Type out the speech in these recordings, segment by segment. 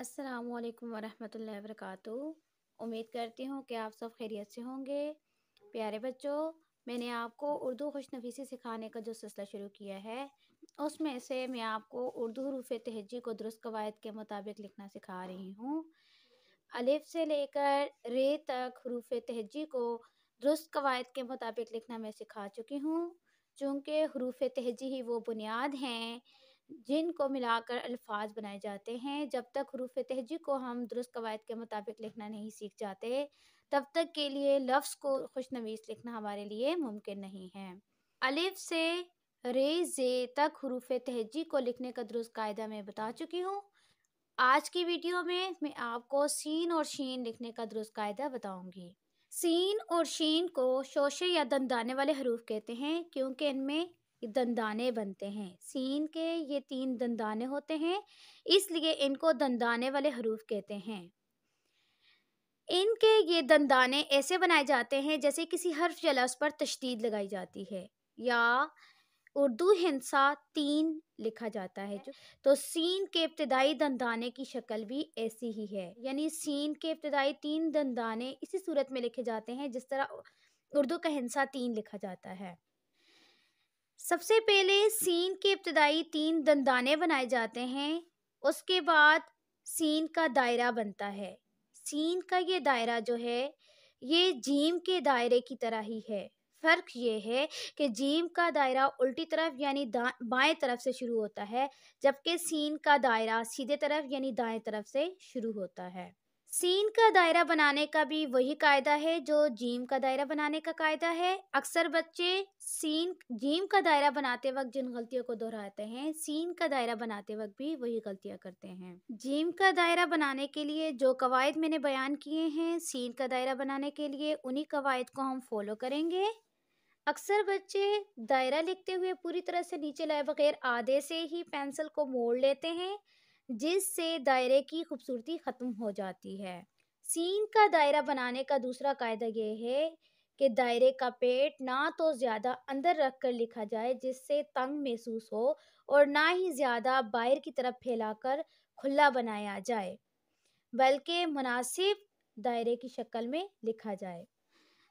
अस्सलामु अलैकुम वरहमतुल्लाहि वबरकातुहू। उम्मीद करती हूँ कि आप सब खैरियत से होंगे। प्यारे बच्चों, मैंने आपको उर्दू खुशनवीसी सिखाने का जो सिलसिला शुरू किया है, उसमें से मैं आपको उर्दू हरूफ तहज्जी को दुरुस्त कवायद के मुताबिक लिखना सिखा रही हूँ। अलिफ से लेकर रे तक हरूफ तहज्जी को दुरुस्त कवायद के मुताबिक लिखना मैं सिखा चुकी हूँ। चूँकि हरूफ तहज्जी ही वो बुनियाद हैं जिनको मिलाकर अल्फाज बनाए जाते हैं। जब तक हरूफ तहज्जी को हम दुरुस्त कवायद के मुताबिक लिखना नहीं सीख जाते, तब तक के लिए लफ्ज़ को खुशनवीस लिखना हमारे लिए मुमकिन नहीं है। अलिफ से रे जे तक हरूफ तहज्जी को लिखने का दुरुस्त कायदा मैं बता चुकी हूँ। आज की वीडियो में मैं आपको सीन और शीन लिखने का दुरुस्त कायदा बताऊंगी। सीन और शीन को शोशे या दंदाने वाले हरूफ कहते हैं, क्योंकि इनमें दंदाने बनते हैं। सीन के ये 3 दंदाने होते हैं, इसलिए इनको दंदाने वाले हरूफ कहते हैं। इनके ये दंदाने ऐसे बनाए जाते हैं जैसे किसी हर्फ या लफ्ज़ पर तशदीद लगाई जाती है, या उर्दू हिंसा 3 लिखा जाता है। तो सीन के इब्तिदाई दंदाने की शक्ल भी ऐसी ही है, यानी सीन के इब्तिदाई 3 दंदाने इसी सूरत में लिखे जाते हैं जिस तरह उर्दू का हिंसा 3 लिखा जाता है। सबसे पहले सीन के इब्तिदाई 3 दंदाने बनाए जाते हैं, उसके बाद सीन का दायरा बनता है। सीन का ये दायरा जो है, ये जीम के दायरे की तरह ही है। फ़र्क ये है कि जीम का दायरा उल्टी तरफ यानी बाएं तरफ से शुरू होता है, जबकि सीन का दायरा सीधे तरफ यानी दाएं तरफ से शुरू होता है। सीन का दायरा बनाने का भी वही कायदा है जो जीम का दायरा बनाने का कायदा है। अक्सर बच्चे जीम का दायरा बनाते वक्त जिन गलतियों को दोहराते हैं, सीन का दायरा बनाते वक्त भी वही गलतियां करते हैं। जीम का दायरा बनाने के लिए जो कवायद मैंने बयान किए हैं, सीन का दायरा बनाने के लिए उन्हीं कवायद को हम फॉलो करेंगे। अक्सर बच्चे दायरा लिखते हुए पूरी तरह से नीचे लाए बगैर आधे से ही पेंसिल को मोड़ लेते हैं, जिससे दायरे की खूबसूरती ख़त्म हो जाती है। सीन का दायरा बनाने का दूसरा कायदा ये है कि दायरे का पेट ना तो ज़्यादा अंदर रख कर लिखा जाए जिससे तंग महसूस हो, और ना ही ज़्यादा बाहर की तरफ फैलाकर खुला बनाया जाए, बल्कि मुनासिब दायरे की शक्ल में लिखा जाए।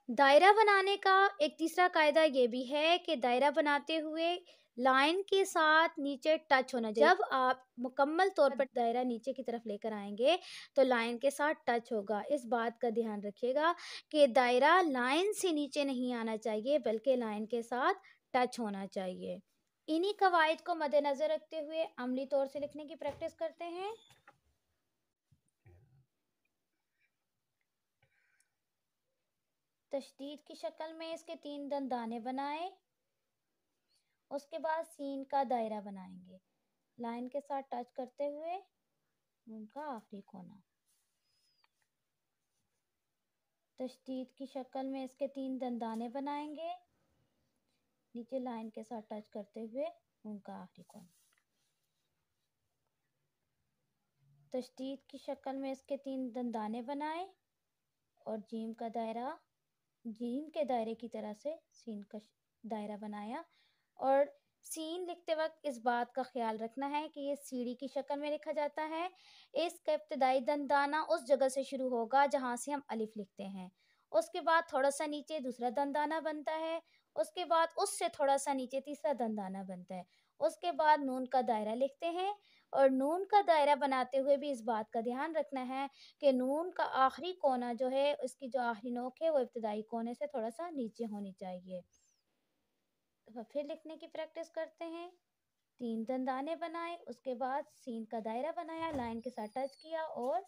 दायरा बनाने का एक तीसरा कायदा ये भी है कि दायरा बनाते हुए लाइन के साथ नीचे टच होना चाहिए। जब आप मुकम्मल तौर पर दायरा नीचे की तरफ लेकर आएंगे तो लाइन के साथ टच होगा। इस बात का ध्यान रखिएगा कि दायरा लाइन से नीचे नहीं आना चाहिए, बल्कि लाइन के साथ टच होना चाहिए। इन्हीं कवायद को मद्देनज़र रखते हुए अमली तौर से लिखने की प्रैक्टिस करते हैं। तशदीद की शक्ल में इसके 3 दंदाने बनाए, उसके बाद सीन का दायरा बनाएंगे, लाइन के साथ टच करते हुए उनका आखिरी कोना। तशदीद की शक्ल में इसके 3 दंदाने बनाएंगे, नीचे लाइन के साथ टच करते हुए उनका आखिरी कोना। तशदीद की शक्ल में इसके 3 दंदाने बनाए और जीम का दायरा जीम के दायरे की तरह से सीन का दायरा बनाया। और सीन लिखते वक्त इस बात का ख्याल रखना है कि ये सीढ़ी की शक्ल में लिखा जाता है। इसका इब्तिदाई दंदाना उस जगह से शुरू होगा जहाँ से हम अलिफ लिखते हैं, उसके बाद थोड़ा सा नीचे दूसरा दंदाना बनता है, उसके बाद उससे थोड़ा सा नीचे तीसरा दंदाना बनता है, उसके बाद नून का दायरा लिखते हैं। और नून का दायरा बनाते हुए भी इस बात का ध्यान रखना है कि नून का आखिरी कोना जो है, उसकी जो आखिरी नोक है वो इब्तिदाई कोने से थोड़ा सा नीचे होनी चाहिए। तो फिर लिखने की प्रैक्टिस करते हैं। 3 दंदाने बनाए, उसके बाद सीन का दायरा बनाया, लाइन के साथ टच किया, और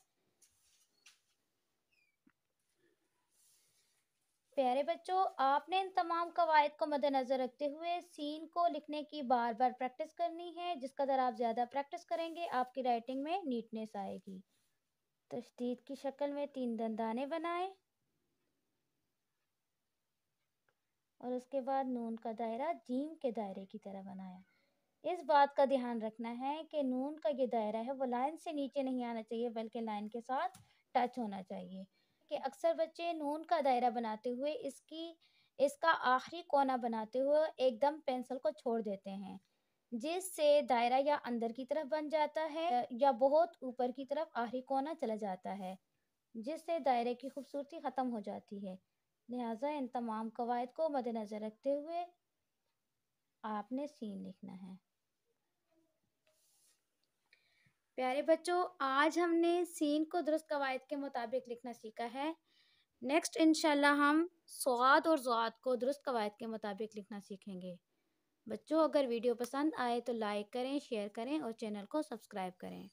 प्यारे बच्चों, आपने इन तमाम कवायद को मद्देनज़र रखते हुए सीन को लिखने की बार बार प्रैक्टिस करनी है। जिस कदर आप ज़्यादा प्रैक्टिस करेंगे, आपकी राइटिंग में नीटनेस आएगी। तशदीद की शक्ल में 3 दंदाने बनाए और उसके बाद नून का दायरा जीम के दायरे की तरह बनाया। इस बात का ध्यान रखना है कि नून का ये दायरा है वो लाइन से नीचे नहीं आना चाहिए, बल्कि लाइन के साथ टच होना चाहिए। कि अक्सर बच्चे नून का दायरा बनाते हुए इसका आखिरी कोना बनाते हुए एकदम पेंसिल को छोड़ देते हैं, جس سے دائرہ یا اندر کی طرف بن جاتا ہے یا بہت اوپر کی طرف آخری کونا چلا جاتا ہے، جس سے دائرے کی خوبصورتی ختم ہو جاتی ہے۔ لہٰذا ان تمام قواعد کو مد نظر رکھتے ہوئے آپ نے سین لکھنا ہے۔ پیارے بچوں، آج ہم نے سین کو درست قواعد کے مطابق لکھنا سیکھا ہے۔ نیکسٹ انشاءاللہ ہم صاد اور ضاد کو درست قواعد کے مطابق لکھنا سیکھیں گے۔ بچوں، اگر ویڈیو پسند آئے تو لائک کریں، شیئر کریں اور چینل کو سبسکرائب کریں۔